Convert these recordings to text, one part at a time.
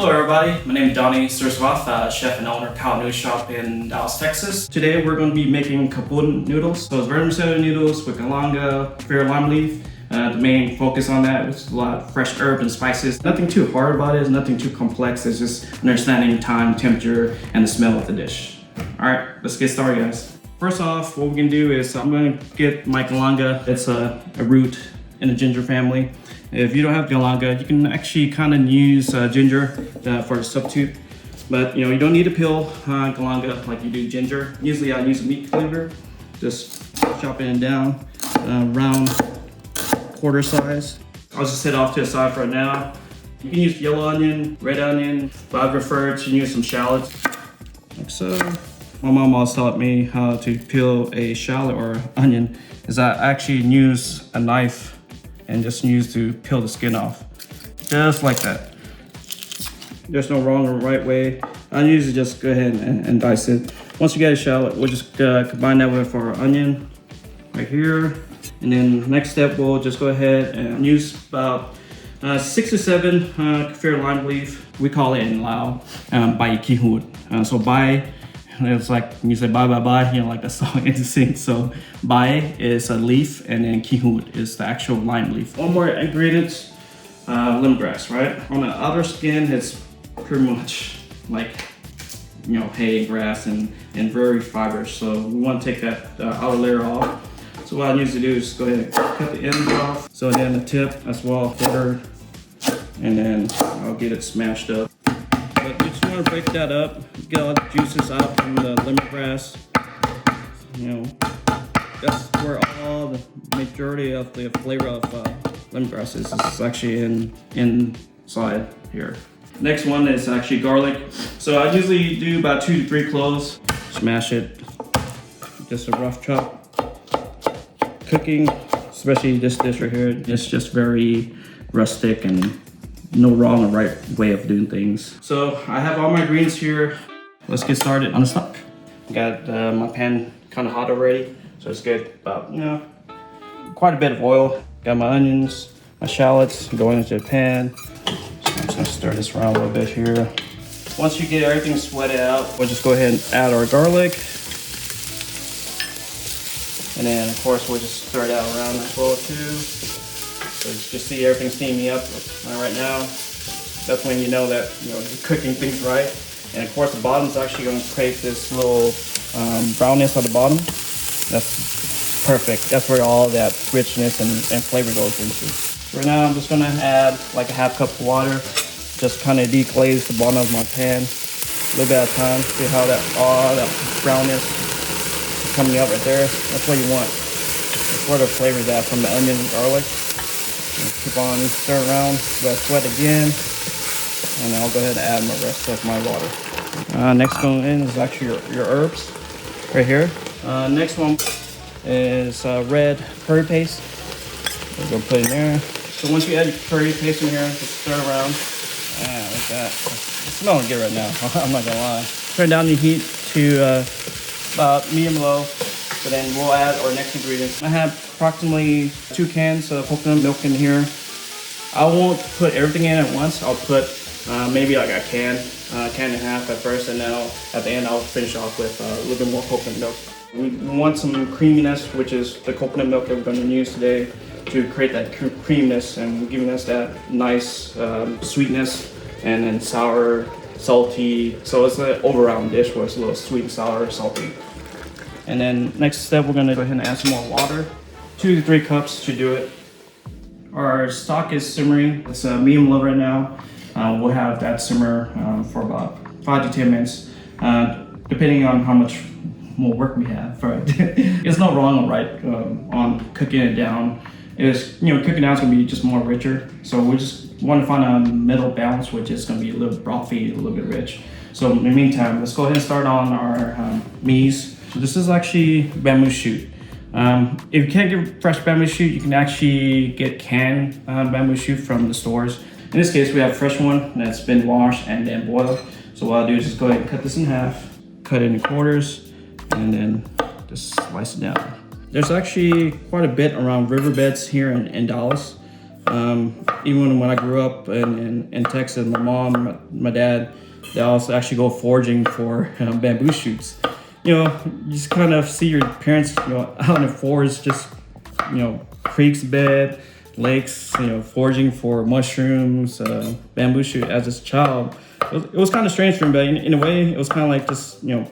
Hello everybody, my name is Donny, Sirisavath, chef and owner of Khao Noodle shop in Dallas, Texas. Today we're going to be making Khao Poon noodles. So it's vermicelli noodles with galangal, fair lime leaf. The main focus on that was a lot of fresh herb and spices. Nothing too hard about it, it's nothing too complex. It's just understanding time, temperature, and the smell of the dish. Alright, let's get started guys. First off, what we can do is I'm going to get my galangal. It's a root in the ginger family. If you don't have galangal, you can actually kind of use ginger for a substitute. But you don't need to peel galangal like you do ginger. Usually I use a meat cleaver. Just chop it down around quarter size. I'll just set off to the side for now. You can use yellow onion, red onion, but I prefer to use some shallots. Like so. My mom always taught me how to peel a shallot or onion is I actually use a knife and just use to peel the skin off. Just like that. There's no wrong or right way. I usually just go ahead and dice it. Once you get a shallot, we'll just combine that with our onion right here. And then next step, we'll just go ahead and use about 6 to 7 fair lime leaf. We call it in Lao, bai ki hut. So bai, it's like you say bye, like the song in sync. So bai is a leaf, and then ki hut is the actual lime leaf. One more ingredient, lemongrass, right? On the outer skin, it's pretty much like hay, grass, and very fibrous. So we want to take that outer layer off. So what I usually do is go ahead and cut the ends off. So then the tip as well, quartered, and then I'll get it smashed up. But you just want to break that up, get all the juices out from the lemongrass. That's where all the majority of the flavor of lemongrass is. It's actually inside here. Next one is actually garlic. So I usually do about 2 to 3 cloves. Smash it, just a rough chop. Cooking, especially this dish right here, it's just very rustic and no wrong or right way of doing things. So I have all my ingredients here. Let's get started on the stock. Got my pan kind of hot already, so let's get about quite a bit of oil. Got my onions, my shallots going into the pan. So I'm just gonna stir this around a little bit here. Once you get everything sweated out, we'll just go ahead and add our garlic. And then of course we'll just stir that around as well too. So just see everything steaming up right now. That's when you know that you're cooking things right. And of course the bottom is actually going to create this little brownness at the bottom. That's perfect. That's where all that richness and flavor goes into. Right now I'm just going to add like a half cup of water. Just kind of deglaze the bottom of my pan. A little bit at a time. See how all that brownness is coming out right there. That's what you want. That's where the flavor is at from the onion and garlic. Keep on stirring around, let it sweat again, and I'll go ahead and add the rest of my water. Next going in is actually your herbs, right here. Next one is red curry paste. We're gonna put in there. So once you add your curry paste in here, just stir around. Like that. It's smelling good right now. I'm not gonna lie. Turn down the heat to about medium-low. So then we'll add our next ingredients. I have approximately 2 cans of coconut milk in here. I won't put everything in at once. I'll put maybe like a can and a half at first, and then at the end I'll finish off with a little bit more coconut milk. We want some creaminess, which is the coconut milk that we're going to use today to create that creaminess and giving us that nice sweetness and then sour, salty. So it's an all-around dish where it's a little sweet, sour, salty. And then next step, we're gonna go ahead and add some more water. 2 to 3 cups should do it. Our stock is simmering. It's medium low right now. We'll have that simmer for about 5 to 10 minutes, depending on how much more work we have. It's not wrong or right on cooking it down. Cooking down is gonna be just more richer. So we just want to find a middle balance, which is gonna be a little brothy, a little bit rich. So in the meantime, let's go ahead and start on our meats. So this is actually bamboo shoot. If you can't get fresh bamboo shoot, you can actually get canned bamboo shoot from the stores. In this case, we have a fresh one that's been washed and then boiled. So what I'll do is just go ahead and cut this in half, cut it into quarters, and then just slice it down. There's actually quite a bit around riverbeds here in Dallas. Even when I grew up in Texas, my mom, my dad, they also actually go foraging for bamboo shoots. You know, you just kind of see your parents, you know, out in the forest, just, you know, creeks, bed, lakes, you know, foraging for mushrooms, bamboo shoot. As a child, it was kind of strange for me, but in a way, it was kind of like just, you know,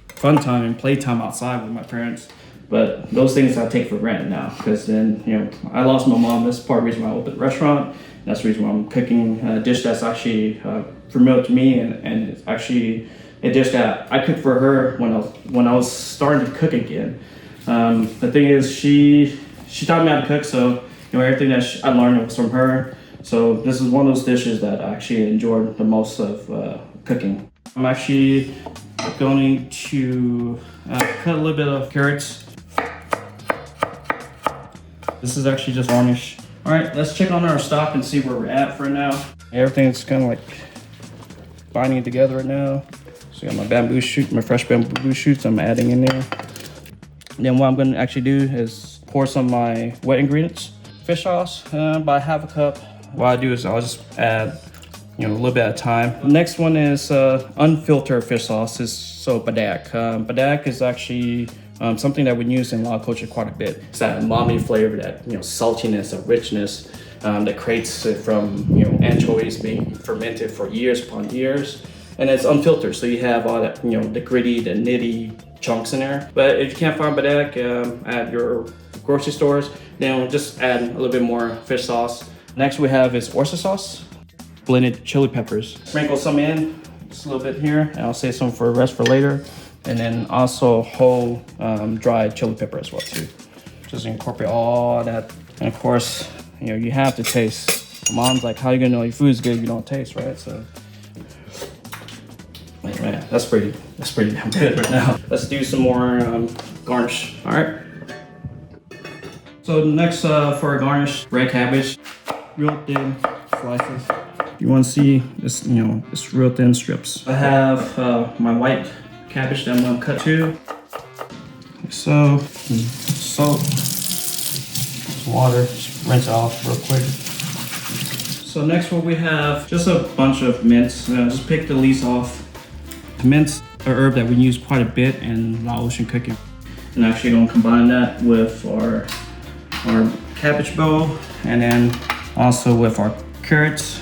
fun time and playtime outside with my parents. But those things I take for granted now, because then, you know, I lost my mom. That's part of the reason why I opened the restaurant. That's the reason why I'm cooking a dish that's actually familiar to me, and it's actually a dish that I cooked for her when I was starting to cook again. The thing is, she taught me how to cook, so you know everything that I learned was from her. So this is one of those dishes that I actually enjoyed the most of cooking. I'm actually going to cut a little bit of carrots. This is actually just garnish. All right, let's check on our stock and see where we're at for now. Everything's kind of like binding together right now. So I got my bamboo shoot, my fresh bamboo shoots I'm adding in there. And then what I'm gonna actually do is pour some of my wet ingredients. Fish sauce, about half a cup. What I do is I'll just add, you know, a little bit at a time. The next one is unfiltered fish sauce. So badak. Badak is actually something that we use in Lao culture quite a bit. It's that umami flavor, that, you know, saltiness, that richness that creates it from, you know, anchovies being fermented for years upon years. And it's unfiltered, so you have all that, you know, the gritty, the nitty chunks in there. But if you can't find badak at your grocery stores, then just add a little bit more fish sauce. Next we have is oyster sauce, blended chili peppers. Sprinkle some in, just a little bit here, and I'll save some for the rest for later. And then also whole dried chili pepper as well too. Just incorporate all that. And of course, you know, you have to taste. Mom's like, how are you gonna know your food's good if you don't taste, right? So, man, that's pretty damn good right now. Let's do some more garnish, all right? So next for a garnish, red cabbage, real thin slices. You wanna see this, you know, it's real thin strips. I have my white cabbage that I'm gonna cut too. So, salt, water, just rinse it off real quick. So next what we have, just a bunch of mints. Just pick the leaves off. The mint's an herb that we use quite a bit in Laotian cooking. And actually gonna combine that with our cabbage bowl, and then also with our carrots.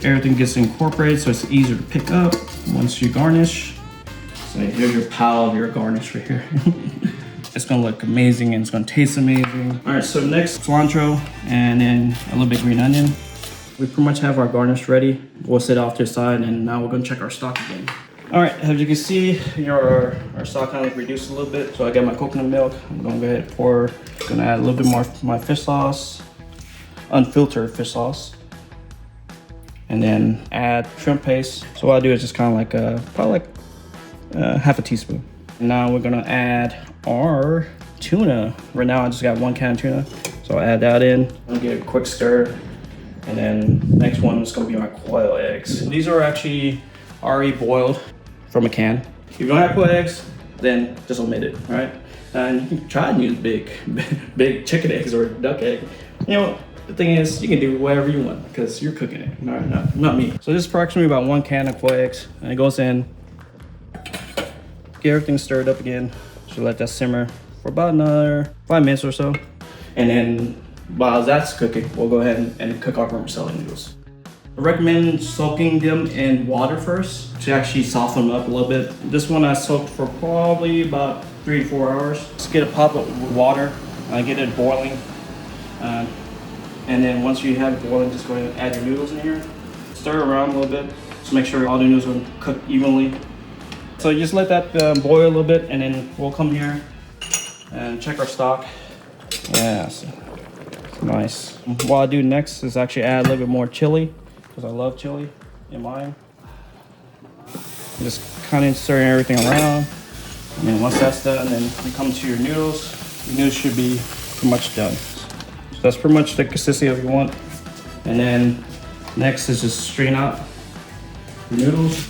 Everything gets incorporated so it's easier to pick up once you garnish. So here's your pile of your garnish right here. It's gonna look amazing and it's gonna taste amazing. All right, so next cilantro and then a little bit green onion. We pretty much have our garnish ready. We'll set it off to the side, and now we're gonna check our stock again. All right, as you can see, you know, our stock kind of reduced a little bit. So I got my coconut milk. I'm gonna go ahead and pour. Gonna add a little bit more of my fish sauce, unfiltered fish sauce. And then add shrimp paste. So what I do is just kind of like probably like half a teaspoon. And now we're gonna add our tuna. Right now I just got 1 can of tuna, so I'll add that in. I'll give it a quick stir, and then next one is gonna be my quail eggs. These are actually already boiled from a can. If you don't have quail eggs, then just omit it, all right? And you can try and use big chicken eggs or duck egg. You know, the thing is, you can do whatever you want because you're cooking it, not me. So this is approximately about 1 can of quail eggs, and it goes in. Get everything stirred up again. So let that simmer for about another 5 minutes or so. And then while that's cooking, we'll go ahead and cook our vermicelli noodles. I recommend soaking them in water first to actually soften them up a little bit. This one I soaked for probably about 3 to 4 hours. Just get a pot of water, get it boiling. And then once you have it boiling, just go ahead and add your noodles in here. Stir around a little bit, just make sure all the noodles are cooked evenly. So you just let that boil a little bit, and then we'll come here and check our stock. Yes, nice. What I do next is actually add a little bit more chili, because I love chili in mine. Just kind of stirring everything around. And then once that's done, then you come to your noodles. Your noodles should be pretty much done. So that's pretty much the consistency of you want. And then next is just strain out your noodles.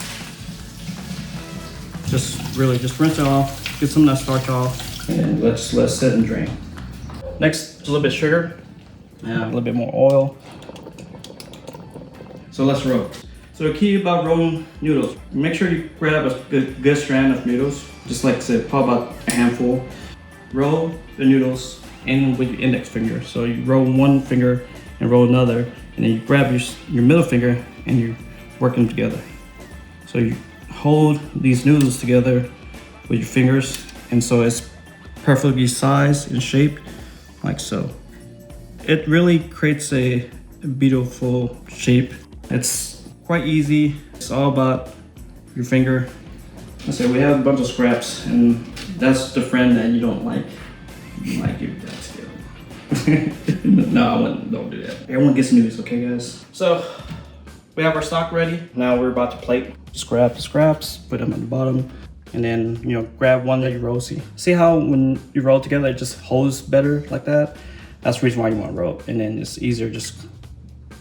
Just rinse it off, get some of that starch off, and let's let it sit and drain. Next, a little bit of sugar. A little bit more oil. So let's roll. So the key about rolling noodles, make sure you grab a good strand of noodles. Just like I said, probably about a handful. Roll the noodles in with your index finger. So you roll one finger and roll another, and then you grab your middle finger and you work them together. So you hold these noodles together with your fingers, and so it's perfectly sized and shaped, like so. It really creates a beautiful shape. It's quite easy. It's all about your finger. Let's say we have a bunch of scraps, and that's the friend that you don't like. You might give that skill. No, I wouldn't. Don't do that. Everyone gets noodles, okay, guys? So we have our stock ready. Now we're about to plate. Just grab the scraps, put them at the bottom, and then grab one that you roll. See how when you roll together, it just holds better like that. That's the reason why you want to roll, and then it's easier just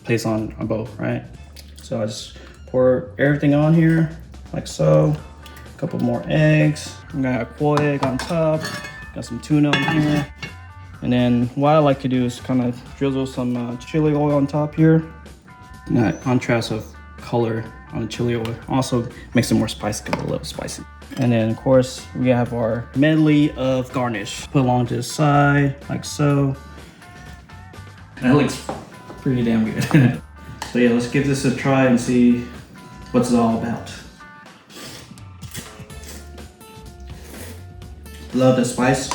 place on both, right? So I just pour everything on here like so. A couple more eggs. I'm gonna have a quail egg on top. Got some tuna on here. And then what I like to do is kind of drizzle some chili oil on top here. And that contrast of color on the chili oil also makes it more spicy, a little spicy. And then of course we have our medley of garnish. Put along to the side like so. That looks pretty damn good. So yeah, let's give this a try and see what's it all about. Love the spice,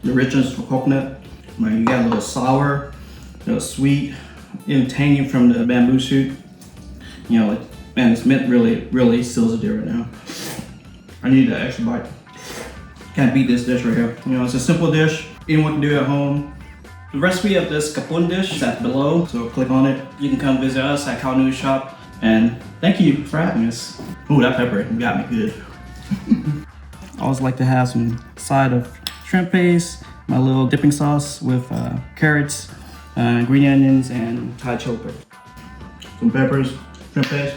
the richness of coconut. You got a little sour, a little sweet, even tangy from the bamboo shoot. Man, this mint really seals the deal right now. I need an extra bite. Can't beat this dish right here. It's a simple dish. Anyone can do it at home. The recipe of this Khao Poon dish is at below, so click on it. You can come visit us at Khao Noodle Shop, and thank you for having us. Ooh, that pepper got me good. I always like to have some side of shrimp paste, my little dipping sauce with carrots, green onions, and Thai chili pepper. Some peppers, shrimp paste.